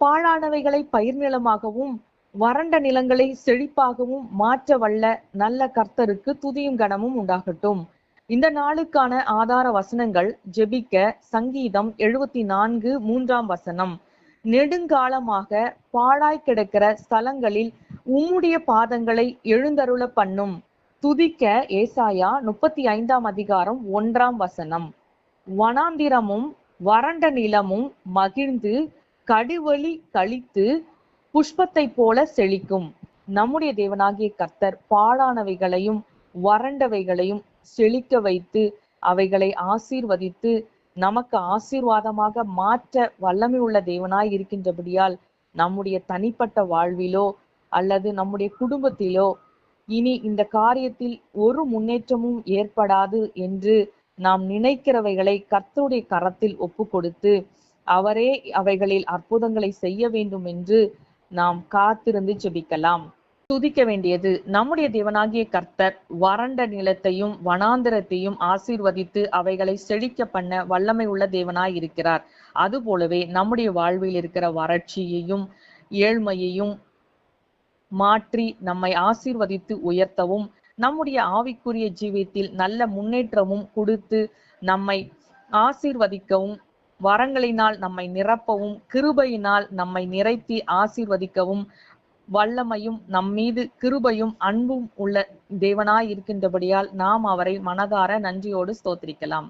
பாழானவைகளை பயிர் நிலமாகவும் வறண்ட நிலங்களை செழிப்பாகவும் மாற்ற வல்ல நல்ல கர்த்தருக்கு துதியும் கனமும் உண்டாகட்டும். இந்த நாளுக்கான ஆதார வசனங்கள் ஜெபிக்க சங்கீதம் 74:3 நெடுங்காலமாக பாழாய் கிடக்கிற ஸ்தலங்களில் உம்முடைய பாதங்களை எழுந்தருள பண்ணும். துதிக்க ஏசாயா 35:1 வனாந்திரமும் வறண்ட நிலமும் மகிழ்ந்து கடிவழி கழித்து புஷ்பத்தை போல செழிக்கும். நம்முடைய தேவனாகிய கர்த்தர் பாழானவைகளையும் வறண்டவைகளையும் செழிக்க வைத்து அவைகளை ஆசீர்வதித்து நமக்கு ஆசீர்வாதமாக மாற்ற வல்லமை உள்ள தேவனாய் இருக்கின்றபடியால் நம்முடைய தனிப்பட்ட வாழ்விலோ அல்லது நம்முடைய குடும்பத்திலோ இனி இந்த காரியத்தில் ஒரு முன்னேற்றமும் ஏற்படாது என்று நாம் நினைக்கிறவைகளை கர்த்தருடைய கரத்தில் ஒப்பு கொடுத்து அவரே அவைகளில் அற்புதங்களை செய்ய வேண்டும் என்று நாம் காத்திருந்து ஜெபிக்கலாம். துதிக்க வேண்டியது நம்முடைய தேவனாகிய கர்த்தர் வறண்ட நிலத்தையும் வனாந்திரத்தையும் ஆசீர்வதித்து அவைகளை செழிக்க பண்ண வல்லமை உள்ள தேவனாய் இருக்கிறார். அதுபோலவே நம்முடைய வாழ்வில் இருக்கிற வறட்சியையும் ஏழ்மையையும் மாற்றி நம்மை ஆசீர்வதித்து உயர்த்தவும் நம்முடைய ஆவிக்குரிய ஜீவியத்தில் நல்ல முன்னேற்றமும் கொடுத்து நம்மை ஆசீர்வதிக்கவும் வரங்களினால் நம்மை நிரப்பவும் கிருபையினால் நம்மை நிறைத்தி ஆசீர்வதிக்கவும் வல்லமையும் நம்மீது கிருபையும் அன்பும் உள்ள தேவனாய் இருக்கின்றபடியால் நாம் அவரை மனதார நன்றியோடு ஸ்தோத்திரிக்கலாம்.